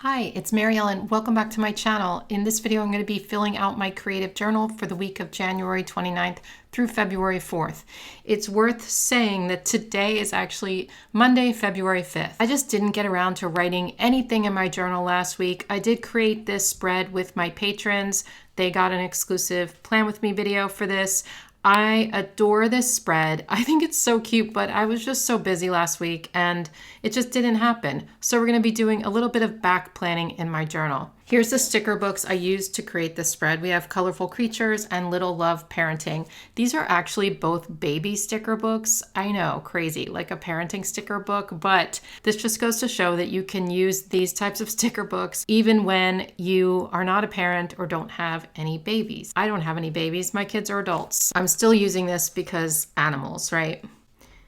Hi, it's Mary Ellen. Welcome back to my channel. In this video, I'm going to be filling out my creative journal for the week of January 29th through February 4th. It's worth saying that today is actually Monday, February 5th. I just didn't get around to writing anything in my journal last week. I did create this spread with my patrons. They got an exclusive Plan With Me video for this. I adore this spread. I think it's so cute, but I was just so busy last week and it just didn't happen. So we're going to be doing a little bit of back planning in my journal. Here's the sticker books I used to create this spread. We have Colorful Creatures and Little Love Parenting. These are actually both baby sticker books. I know, crazy, like a parenting sticker book, but this just goes to show that you can use these types of sticker books even when you are not a parent or don't have any babies. I don't have any babies. My kids are adults. I'm still using this because animals, right?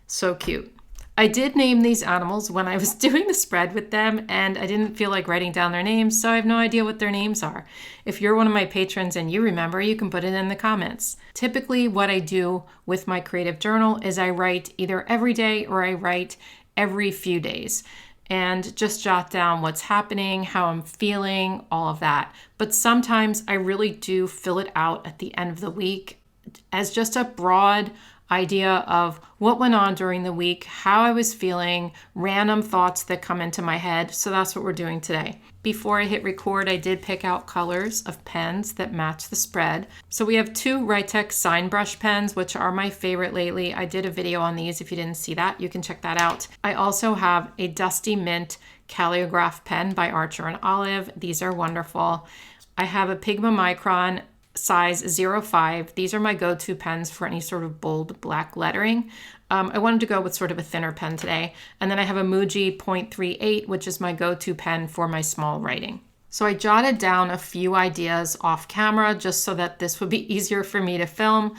So cute. I did name these animals when I was doing the spread with them, and I didn't feel like writing down their names, so I have no idea what their names are. If you're one of my patrons and you remember, you can put it in the comments. Typically, what I do with my creative journal is I write either every day or I write every few days and just jot down what's happening, how I'm feeling, all of that. But sometimes I really do fill it out at the end of the week as just a broad idea of what went on during the week, how I was feeling, random thoughts that come into my head. So that's what we're doing today. Before I hit record, I did pick out colors of pens that match the spread. So we have two Writex sign brush pens, which are my favorite lately. I did a video on these. If you didn't see that, you can check that out. I also have a Dusty Mint Calligraph pen by Archer and Olive. These are wonderful. I have a 𝘏𝘗 size 05. These are my go-to pens for any sort of bold black lettering. I wanted to go with sort of a thinner pen today. And then I have a Muji 0.38, which is my go-to pen for my small writing. So I jotted down a few ideas off camera just so that this would be easier for me to film.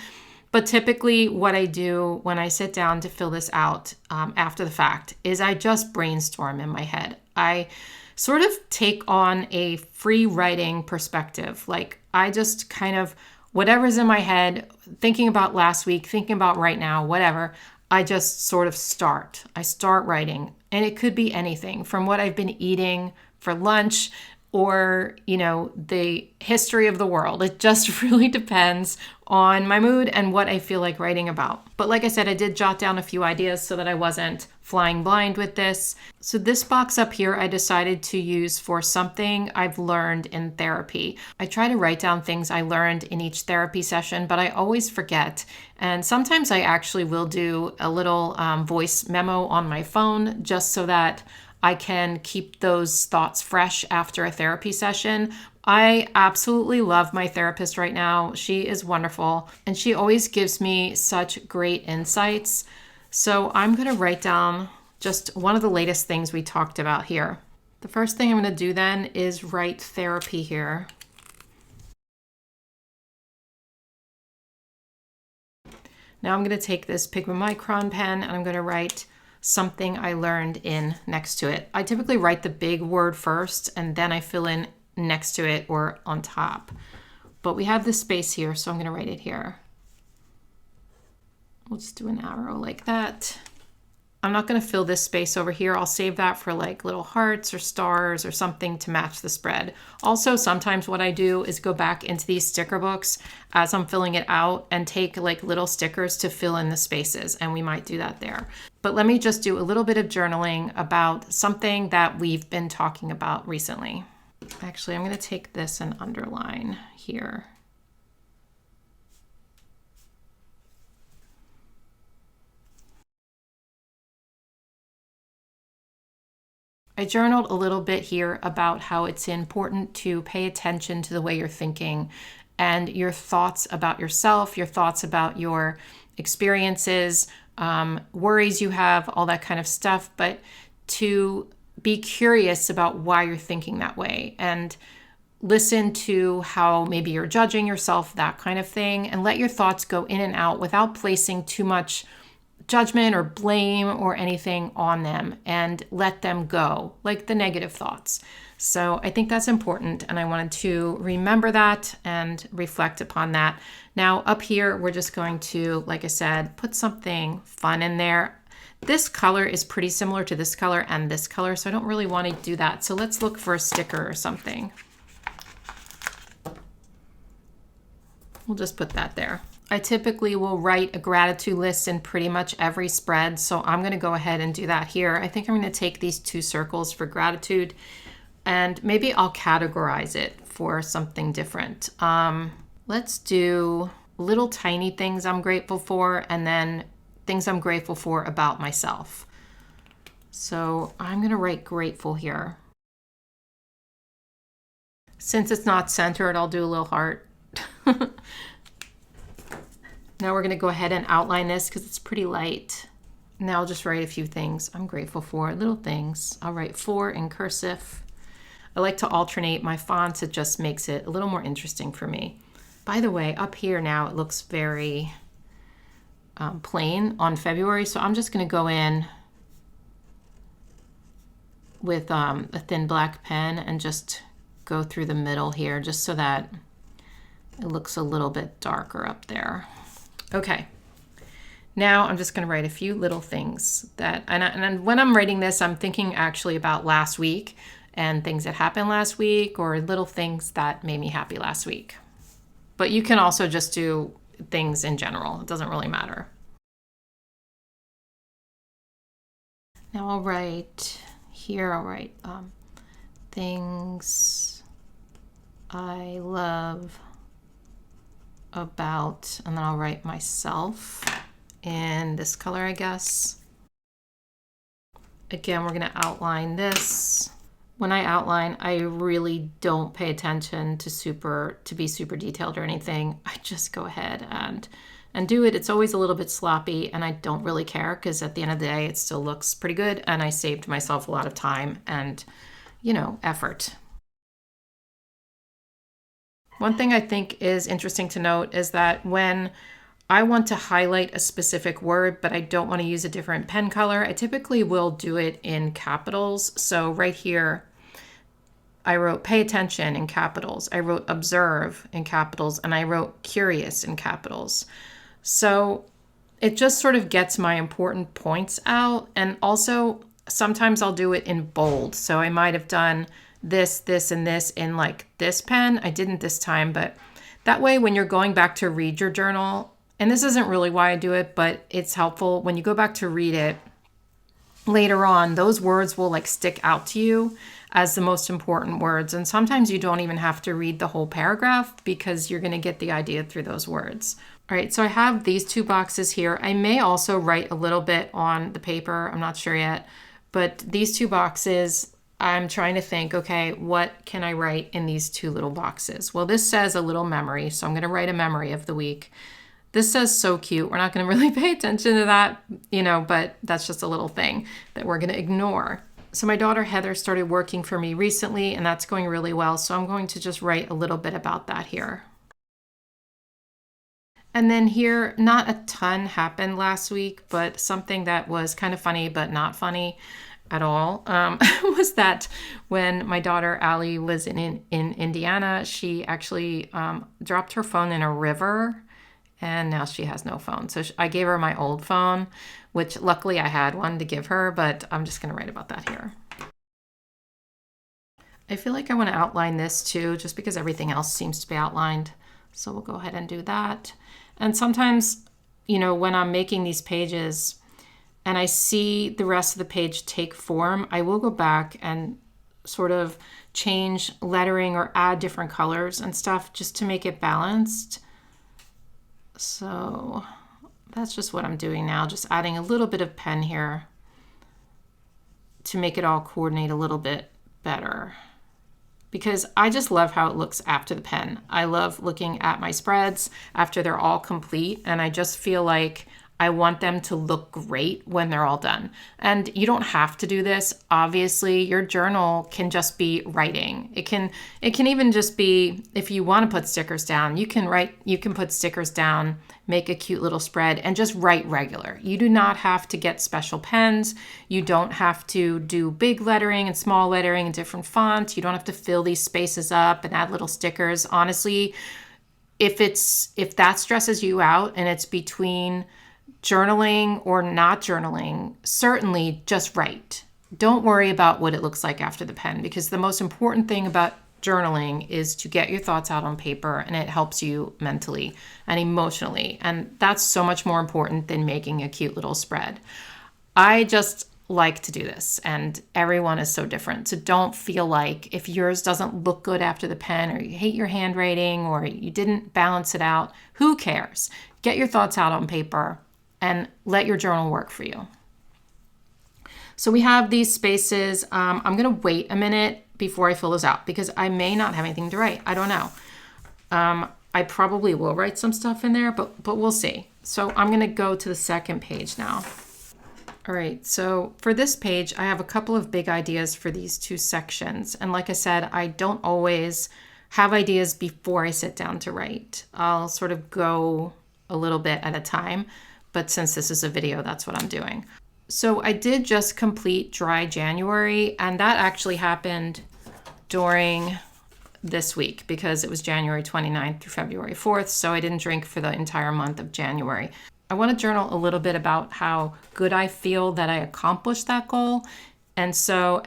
But typically what I do when I sit down to fill this out after the fact is I just brainstorm in my head. I sort of take on a free writing perspective. Like I just kind of, whatever's in my head, thinking about last week, thinking about right now, whatever, I just sort of start. I start writing, and it could be anything from what I've been eating for lunch or, you know, the history of the world. It just really depends on my mood and what I feel like writing about. But like I said, I did jot down a few ideas so that I wasn't flying blind with this. So this box up here, I decided to use for something I've learned in therapy. I try to write down things I learned in each therapy session, but I always forget. And sometimes I actually will do a little voice memo on my phone just so that I can keep those thoughts fresh after a therapy session. I absolutely love my therapist right now. She is wonderful, and she always gives me such great insights. So I'm going to write down just one of the latest things we talked about here. The first thing I'm going to do then is write therapy here. Now I'm going to take this 𝘏𝘗 pen and I'm going to write something I learned in next to it. I typically write the big word first and then I fill in next to it or on top. But we have this space here, so I'm going to write it here. We'll just do an arrow like that. I'm not going to fill this space over here. I'll save that for like little hearts or stars or something to match the spread. Also, sometimes what I do is go back into these sticker books as I'm filling it out and take like little stickers to fill in the spaces, and we might do that there. But let me just do a little bit of journaling about something that we've been talking about recently. Actually, I'm going to take this and underline here. I journaled a little bit here about how it's important to pay attention to the way you're thinking and your thoughts about yourself, your thoughts about your experiences, worries you have, all that kind of stuff, but to be curious about why you're thinking that way and listen to how maybe you're judging yourself, that kind of thing, and let your thoughts go in and out without placing too much judgment or blame or anything on them, and let them go, like the negative thoughts. So I think that's important, and I wanted to remember that and reflect upon that. Now up here, we're just going to, like I said, put something fun in there. This color is pretty similar to this color and this color, so I don't really want to do that. So let's look for a sticker or something. We'll just put that there. I typically will write a gratitude list in pretty much every spread, so I'm going to go ahead and do that here. I think I'm going to take these 2 circles for gratitude, and maybe I'll categorize it for something different. Let's do little tiny things I'm grateful for, and then things I'm grateful for about myself. So I'm going to write grateful here. Since it's not centered, I'll do a little heart. Now we're going to go ahead and outline this because it's pretty light. Now I'll just write a few things I'm grateful for, little things. I'll write for in cursive. I like to alternate my fonts. It just makes it a little more interesting for me. By the way, up here now it looks very plain on February, so I'm just going to go in with a thin black pen and just go through the middle here just so that it looks a little bit darker up there. Okay, now I'm just going to write a few little things that, and when I'm writing this, I'm thinking actually about last week and things that happened last week, or little things that made me happy last week. But you can also just do things in general. It doesn't really matter. Now I'll write here, I'll write things I love about, and then I'll write myself in this color, I guess. Again, we're going to outline this. When I outline, I really don't pay attention to be super detailed or anything. I just go ahead and do it. It's always a little bit sloppy, and I don't really care because at the end of the day, it still looks pretty good, and I saved myself a lot of time and, effort. One thing I think is interesting to note is that when I want to highlight a specific word, but I don't want to use a different pen color, I typically will do it in capitals. So right here, I wrote pay attention in capitals. I wrote observe in capitals, and I wrote curious in capitals. So it just sort of gets my important points out. And also sometimes I'll do it in bold. So I might have done this, this, and this in like this pen. I didn't this time, but that way when you're going back to read your journal, and this isn't really why I do it, but it's helpful when you go back to read it later on, those words will like stick out to you as the most important words. And sometimes you don't even have to read the whole paragraph because you're going to get the idea through those words. All right, so I have these 2 boxes here. I may also write a little bit on the paper. I'm not sure yet, but these 2 boxes, I'm trying to think, okay, what can I write in these 2 little boxes? Well, this says a little memory, so I'm going to write a memory of the week. This says so cute. We're not going to really pay attention to that, but that's just a little thing that we're going to ignore. So my daughter Heather started working for me recently, and that's going really well. So I'm going to just write a little bit about that here. And then here, not a ton happened last week, but something that was kind of funny, but not funny at all, was that when my daughter Allie was in Indiana, she actually dropped her phone in a river, and now she has no phone. So I gave her my old phone, which luckily I had one to give her, but I'm just going to write about that here. I feel like I want to outline this too, just because everything else seems to be outlined. So we'll go ahead and do that. And sometimes, when I'm making these pages and I see the rest of the page take form, I will go back and sort of change lettering or add different colors and stuff just to make it balanced. So that's just what I'm doing now, just adding a little bit of pen here to make it all coordinate a little bit better. Because I just love how it looks after the pen. I love looking at my spreads after they're all complete, and I just feel like I want them to look great when they're all done. And you don't have to do this. Obviously, your journal can just be writing. It can even just be, if you want to put stickers down, you can put stickers down, make a cute little spread, and just write regular. You do not have to get special pens. You don't have to do big lettering and small lettering in different fonts. You don't have to fill these spaces up and add little stickers. Honestly, if that stresses you out and it's between journaling or not journaling, certainly just write. Don't worry about what it looks like after the pen, because the most important thing about journaling is to get your thoughts out on paper, and it helps you mentally and emotionally. And that's so much more important than making a cute little spread. I just like to do this, and everyone is so different. So don't feel like if yours doesn't look good after the pen, or you hate your handwriting, or you didn't balance it out, who cares? Get your thoughts out on paper and let your journal work for you. So we have these spaces. I'm going to wait a minute before I fill those out because I may not have anything to write. I don't know. I probably will write some stuff in there, but we'll see. So I'm going to go to the second page now. All right, so for this page, I have a couple of big ideas for these two sections. And like I said, I don't always have ideas before I sit down to write. I'll sort of go a little bit at a time, but since this is a video, that's what I'm doing. So I did just complete dry January, and that actually happened during this week because it was January 29th through February 4th, so I didn't drink for the entire month of January. I want to journal a little bit about how good I feel that I accomplished that goal, and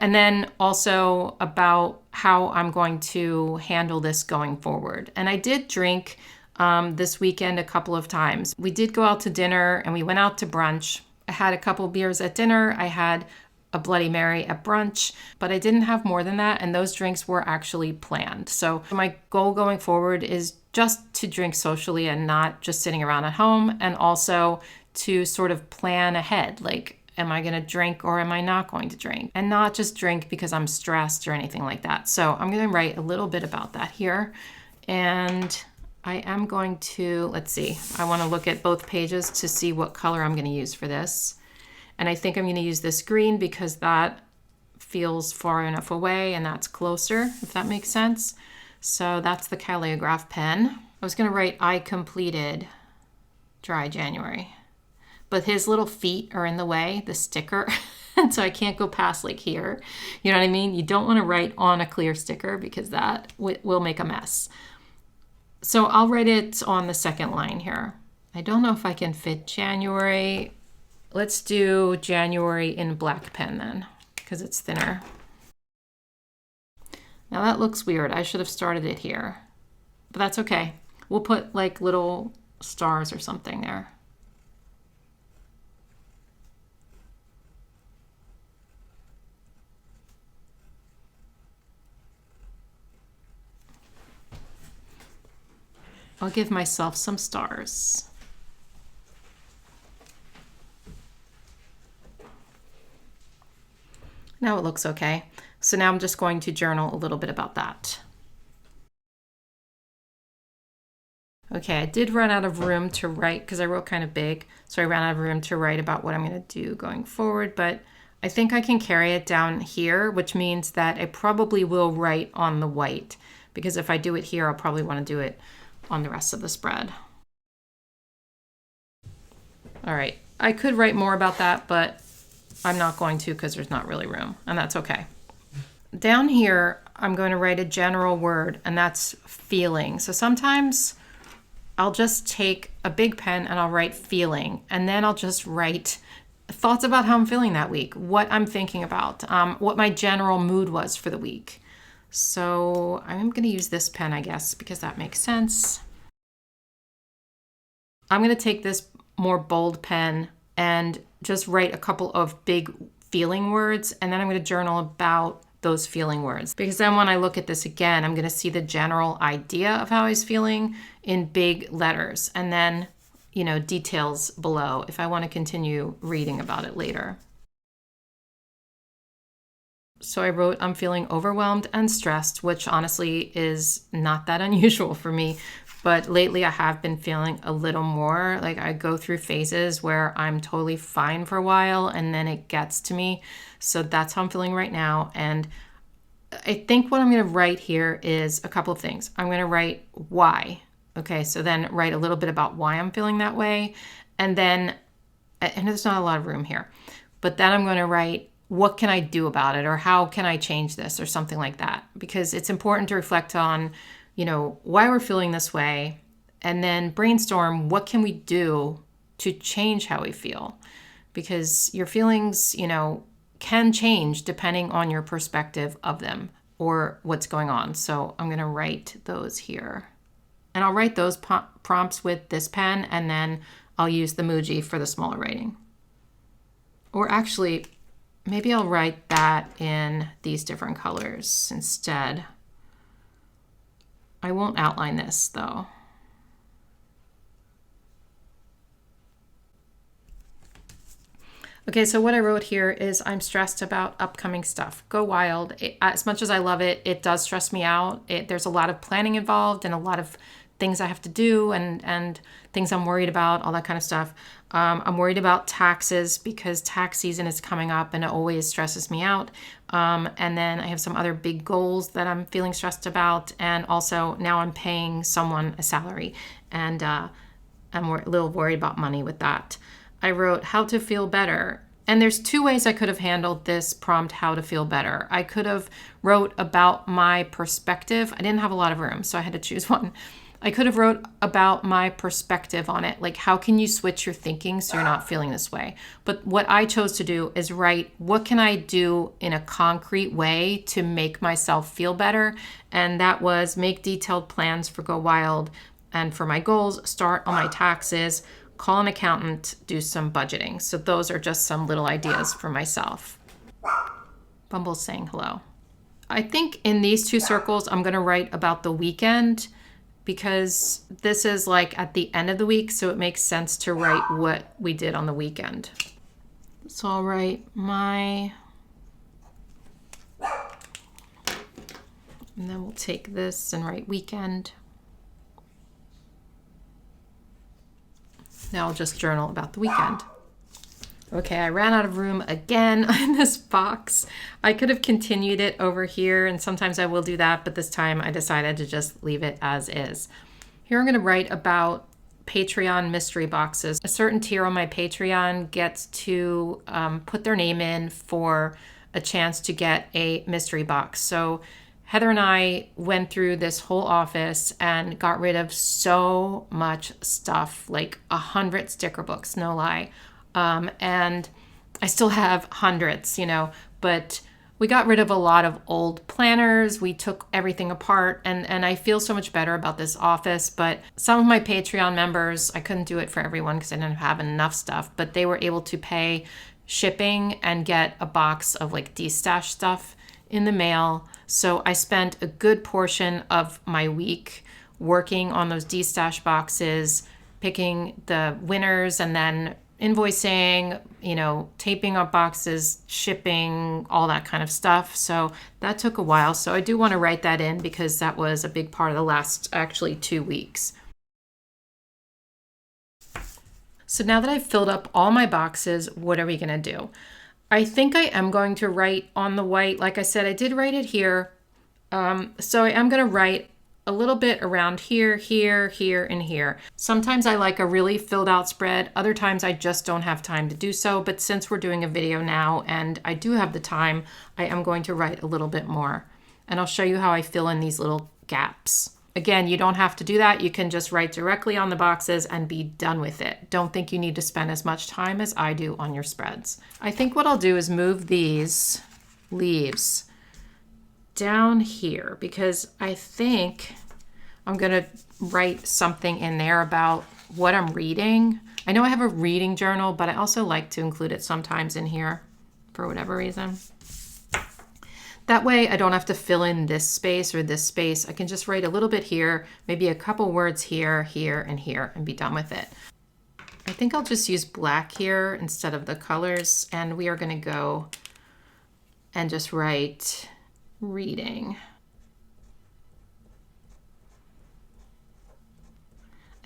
then also about how I'm going to handle this going forward. And I did drink this weekend a couple of times. We did go out to dinner and we went out to brunch. I had a couple beers at dinner. I had a Bloody Mary at brunch, but I didn't have more than that, and those drinks were actually planned. So my goal going forward is just to drink socially and not just sitting around at home, and also to sort of plan ahead, like, am I going to drink or am I not going to drink? And not just drink because I'm stressed or anything like that. So I'm going to write a little bit about that here, and I am going to, let's see, I want to look at both pages to see what color I'm going to use for this. And I think I'm going to use this green because that feels far enough away and that's closer, if that makes sense. So that's the Calligraph pen. I was going to write, I completed dry January. But his little feet are in the way, the sticker, and so I can't go past like here. You know what I mean? You don't want to write on a clear sticker because that will make a mess. So I'll write it on the second line here. I don't know if I can fit January. Let's do January in black pen then, because it's thinner. Now that looks weird. I should have started it here, but that's okay. We'll put like little stars or something there. I'll give myself some stars. Now it looks okay. So now I'm just going to journal a little bit about that. Okay, I did run out of room to write because I wrote kind of big. So I ran out of room to write about what I'm going to do going forward, but I think I can carry it down here, which means that I probably will write on the white, because if I do it here, I'll probably want to do it on the rest of the spread. All right, I could write more about that, but I'm not going to because there's not really room, and that's okay. Down here, I'm going to write a general word, and that's feeling. So sometimes I'll just take a big pen and I'll write feeling, and then I'll just write thoughts about how I'm feeling that week, what I'm thinking about, what my general mood was for the week. So I'm going to use this pen, I guess, because that makes sense. I'm going to take this more bold pen and just write a couple of big feeling words, and then I'm going to journal about those feeling words. Because then when I look at this again, I'm going to see the general idea of how I was feeling in big letters, and then, you know, details below if I want to continue reading about it later. So I wrote, I'm feeling overwhelmed and stressed, which honestly is not that unusual for me. But lately I have been feeling a little more. Like I go through phases where I'm totally fine for a while and then it gets to me. So that's how I'm feeling right now. And I think what I'm going to write here is a couple of things. I'm going to write why. Okay, so then write a little bit about why I'm feeling that way. And then, and there's not a lot of room here, but then I'm going to write, what can I do about it? Or how can I change this? Or something like that. Because it's important to reflect on, you know, why we're feeling this way, and then brainstorm what can we do to change how we feel, because your feelings, you know, can change depending on your perspective of them or what's going on. So I'm going to write those here. And I'll write those prompts with this pen, and then I'll use the 𝘠𝘬 for the smaller writing. Or actually, maybe I'll write that in these different colors instead. I won't outline this though. Okay, so what I wrote here is I'm stressed about upcoming stuff. Go wild. As much as I love it, it does stress me out. There's a lot of planning involved and a lot of things I have to do and things I'm worried about, all that kind of stuff. I'm worried about taxes because tax season is coming up and it always stresses me out. And then I have some other big goals that I'm feeling stressed about. And also now I'm paying someone a salary, and I'm a little worried about money with that. I wrote how to feel better. And there's two ways I could have handled this prompt, how to feel better. I could have wrote about my perspective. I didn't have a lot of room, so I had to choose one. I could have wrote about my perspective on it, like how can you switch your thinking so you're not feeling this way. But what I chose to do is write, what can I do in a concrete way to make myself feel better? And that was make detailed plans for Go Wild, and for my goals, start on my taxes, call an accountant, do some budgeting. So those are just some little ideas for myself. Bumble's saying hello. I think in these two circles, I'm going to write about the weekend, because this is like at the end of the week, so it makes sense to write what we did on the weekend. So I'll write my, and then we'll take this and write weekend. Now I'll just journal about the weekend. Okay, I ran out of room again in this box. I could have continued it over here, and sometimes I will do that, but this time I decided to just leave it as is. Here I'm going to write about Patreon mystery boxes. A certain tier on my Patreon gets to put their name in for a chance to get a mystery box. So Heather and I went through this whole office and got rid of so much stuff, like 100 sticker books, no lie. And I still have hundreds, you know, but we got rid of a lot of old planners. We took everything apart, and I feel so much better about this office. But some of my Patreon members, I couldn't do it for everyone because I didn't have enough stuff, but they were able to pay shipping and get a box of like de-stash stuff in the mail. So I spent a good portion of my week working on those de-stash boxes, picking the winners, and then invoicing, you know, taping up boxes, shipping, all that kind of stuff. So that took a while. So I do want to write that in because that was a big part of the last actually 2 weeks. So now that I've filled up all my boxes, what are we going to do? I think I am going to write on the white. Like I said, I did write it here. So I am going to write a little bit around here, here, here, and here. Sometimes I like a really filled out spread. Other times I just don't have time to do so. But since we're doing a video now and I do have the time, I am going to write a little bit more. And I'll show you how I fill in these little gaps. Again, you don't have to do that. You can just write directly on the boxes and be done with it. Don't think you need to spend as much time as I do on your spreads. I think what I'll do is move these leaves down here because I think I'm going to write something in there about what I'm reading. I know I have a reading journal, but I also like to include it sometimes in here for whatever reason. That way I don't have to fill in this space or this space. I can just write a little bit here, maybe a couple words here, here, and here, and be done with it. I think I'll just use black here instead of the colors, and we are going to go and just write reading.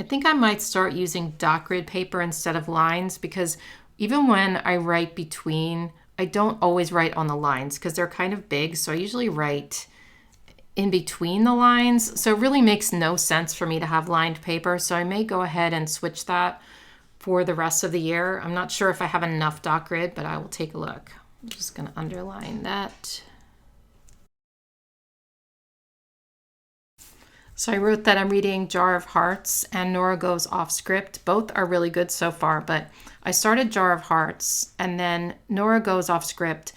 I think I might start using dot grid paper instead of lines because even when I write between, I don't always write on the lines because they're kind of big. So I usually write in between the lines. So it really makes no sense for me to have lined paper. So I may go ahead and switch that for the rest of the year. I'm not sure if I have enough dot grid, but I will take a look. I'm just going to underline that. So I wrote that I'm reading Jar of Hearts and Nora Goes Off Script. Both are really good so far, but I started Jar of Hearts and then Nora Goes Off Script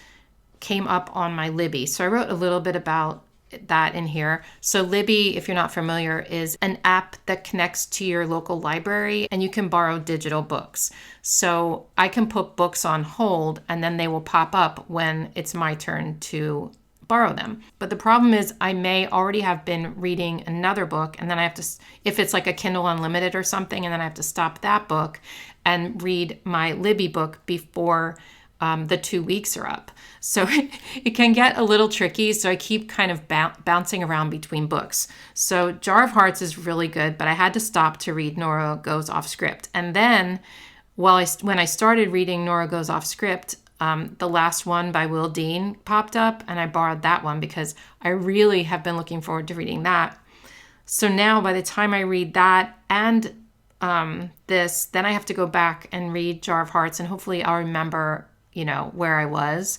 came up on my Libby. So I wrote a little bit about that in here. So Libby, if you're not familiar, is an app that connects to your local library and you can borrow digital books. So I can put books on hold and then they will pop up when it's my turn to borrow them. But the problem is I may already have been reading another book and then I have to, if it's like a Kindle Unlimited or something, and then I have to stop that book and read my Libby book before the 2 weeks are up. So it can get a little tricky. So I keep kind of bouncing around between books. So Jar of Hearts is really good, but I had to stop to read Nora Goes Off Script. And then when I started reading Nora Goes Off Script, the last one by Will Dean popped up and I borrowed that one because I really have been looking forward to reading that. So now by the time I read that and this, then I have to go back and read Jar of Hearts and hopefully I'll remember, where I was,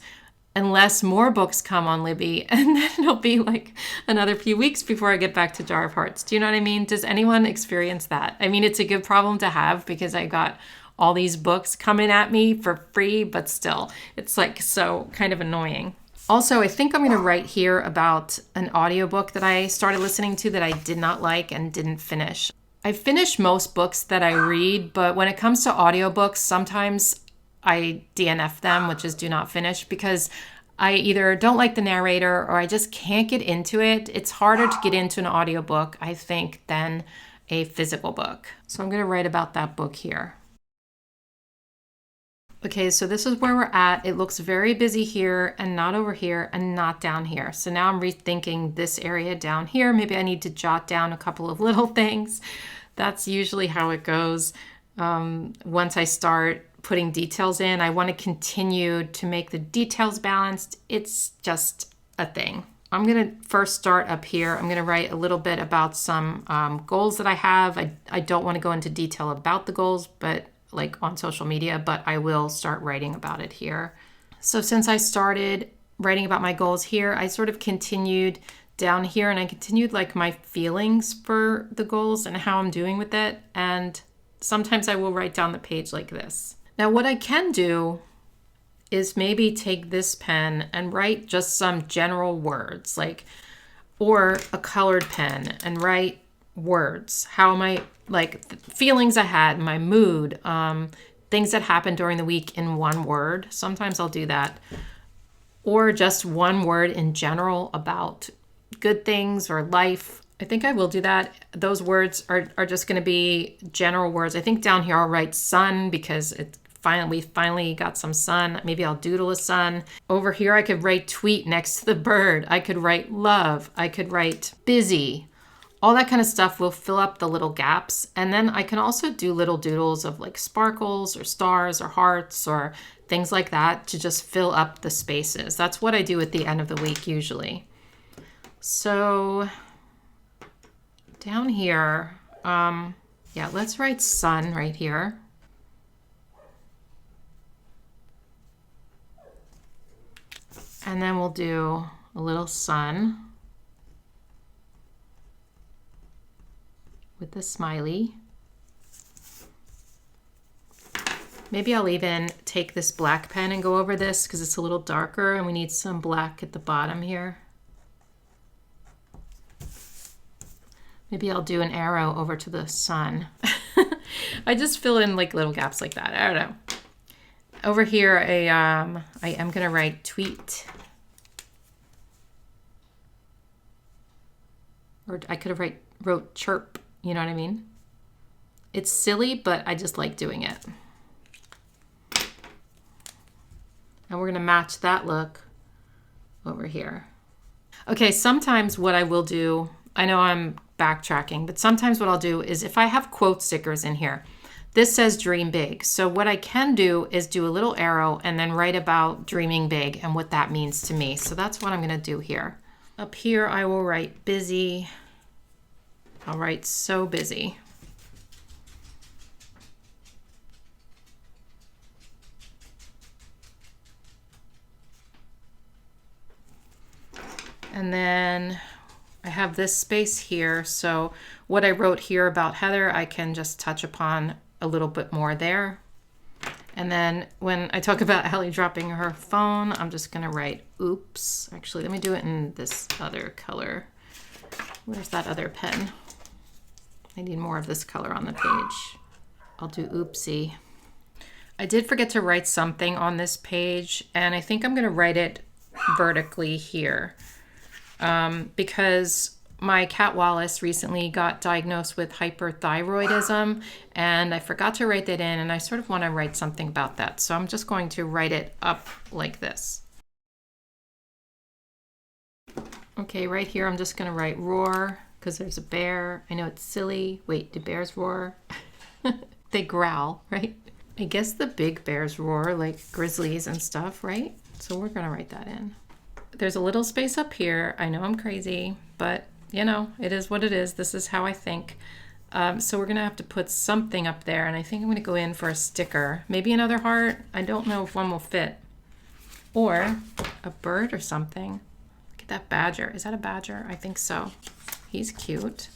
unless more books come on Libby, and then it'll be like another few weeks before I get back to Jar of Hearts. Do you know what I mean? Does anyone experience that? I mean, it's a good problem to have because I got all these books coming at me for free, but still, it's like so kind of annoying. Also, I think I'm going to write here about an audiobook that I started listening to that I did not like and didn't finish. I finish most books that I read, but when it comes to audiobooks, sometimes I DNF them, which is do not finish, because I either don't like the narrator or I just can't get into it. It's harder to get into an audiobook, I think, than a physical book. So I'm going to write about that book here. Okay, so this is where we're at. It looks very busy here and not over here and not down here. So now I'm rethinking this area down here. Maybe I need to jot down a couple of little things. That's usually how it goes. Once I start putting details in, I want to continue to make the details balanced. It's just a thing. I'm going to first start up here. I'm going to write a little bit about some goals that I have. I don't want to go into detail about the goals, but like on social media, but I will start writing about it here. So since I started writing about my goals here, I sort of continued down here and I continued like my feelings for the goals and how I'm doing with it. And sometimes I will write down the page like this. Now what I can do is maybe take this pen and write just some general words, or a colored pen and write words. How am I, feelings I had, my mood, things that happened during the week in one word. Sometimes I'll do that. Or just one word in general about good things or life. I think I will do that. Those words are just going to be general words. I think down here I'll write sun because we finally got some sun. Maybe I'll doodle a sun. Over here I could write tweet next to the bird. I could write love. I could write busy. All that kind of stuff will fill up the little gaps. And then I can also do little doodles of like sparkles or stars or hearts or things like that to just fill up the spaces. That's what I do at the end of the week usually. So down here, let's write sun right here. And then we'll do a little sun with the smiley. Maybe I'll even take this black pen and go over this because it's a little darker and we need some black at the bottom here. Maybe I'll do an arrow over to the sun. I just fill in like little gaps like that. I don't know. Over here, I am gonna write tweet. Or I could have wrote chirp, you know what I mean? It's silly, but I just like doing it. And we're gonna match that look over here. Okay, sometimes what I will do, I know I'm backtracking, but sometimes what I'll do is if I have quote stickers in here, this says dream big. So what I can do is do a little arrow and then write about dreaming big and what that means to me. So that's what I'm gonna do here. Up here, I will write busy. I'll write so busy. And then I have this space here, so what I wrote here about Heather, I can just touch upon a little bit more there. And then when I talk about Ellie dropping her phone, I'm just gonna write oops. Actually, let me do it in this other color. Where's that other pen? I need more of this color on the page. I'll do oopsie. I did forget to write something on this page, and I think I'm gonna write it vertically here because my cat Wallace recently got diagnosed with hyperthyroidism, and I forgot to write that in, and I sort of want to write something about that. So I'm just going to write it up like this. Okay, right here I'm just going to write roar because there's a bear. I know it's silly. Wait, do bears roar? They growl, right? I guess the big bears roar like grizzlies and stuff, right? So we're going to write that in. There's a little space up here. I know I'm crazy, but you know, it is what it is. This is how I think. So we're gonna have to put something up there, and I think I'm gonna go in for a sticker. Maybe another heart. I don't know if one will fit. Or a bird or something. Look at that badger. Is that a badger? I think so. He's cute.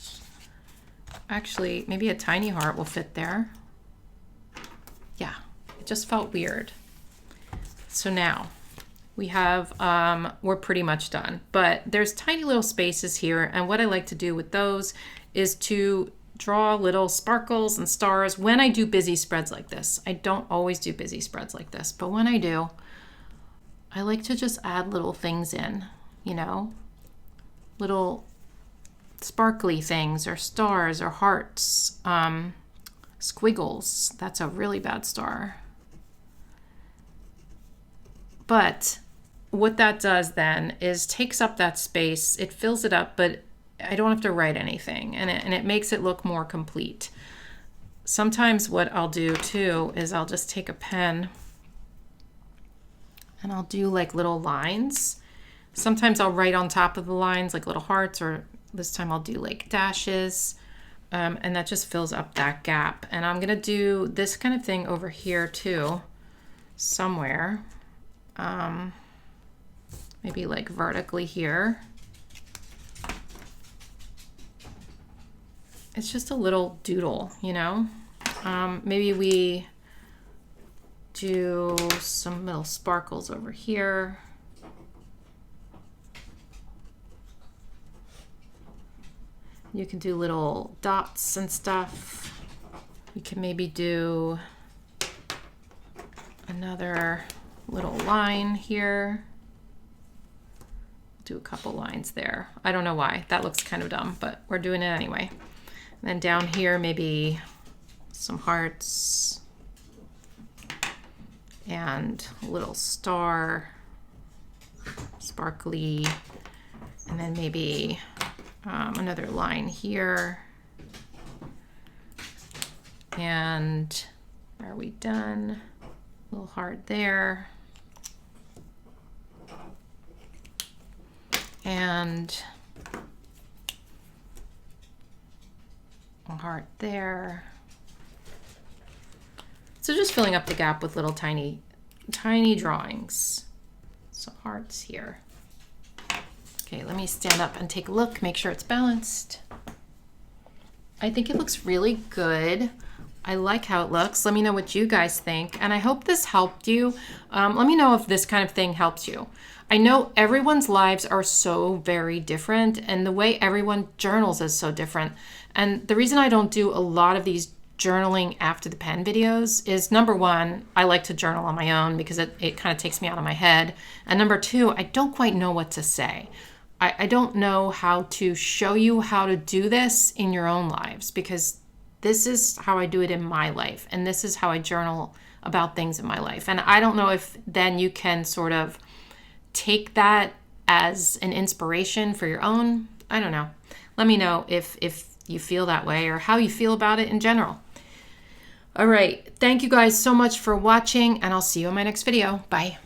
Actually, maybe a tiny heart will fit there. Yeah, it just felt weird. So now, we have, we're pretty much done, but there's tiny little spaces here. And what I like to do with those is to draw little sparkles and stars when I do busy spreads like this. I don't always do busy spreads like this, but when I do, I like to just add little things in, you know, little sparkly things or stars or hearts, squiggles. That's a really bad star. But what that does then is takes up that space, it fills it up, but I don't have to write anything, and it makes it look more complete. Sometimes what I'll do too is I'll just take a pen and I'll do like little lines. Sometimes I'll write on top of the lines like little hearts, or this time I'll do like dashes, and that just fills up that gap. And I'm gonna do this kind of thing over here too, somewhere. Maybe like vertically here. It's just a little doodle, you know? Maybe we do some little sparkles over here. You can do little dots and stuff. You can maybe do another little line here. Do a couple lines there. I don't know why. That looks kind of dumb, but we're doing it anyway. And then down here, maybe some hearts and a little star, sparkly, and then maybe another line here. And are we done? A little heart there. And a heart there. So just filling up the gap with little tiny drawings. Some hearts here. Okay, let me stand up and take a look, make sure it's balanced. I think it looks really good. I like how it looks. Let me know what you guys think. And I hope this helped you. Let me know if this kind of thing helps you. I know everyone's lives are so very different, and the way everyone journals is so different. And the reason I don't do a lot of these journaling after the pen videos is, number one, I like to journal on my own because it kind of takes me out of my head. And number two, I don't quite know what to say. I don't know how to show you how to do this in your own lives, because this is how I do it in my life, and this is how I journal about things in my life. And I don't know if then you can sort of take that as an inspiration for your own. I don't know. Let me know if you feel that way or how you feel about it in general. All right. Thank you guys so much for watching, and I'll see you in my next video. Bye.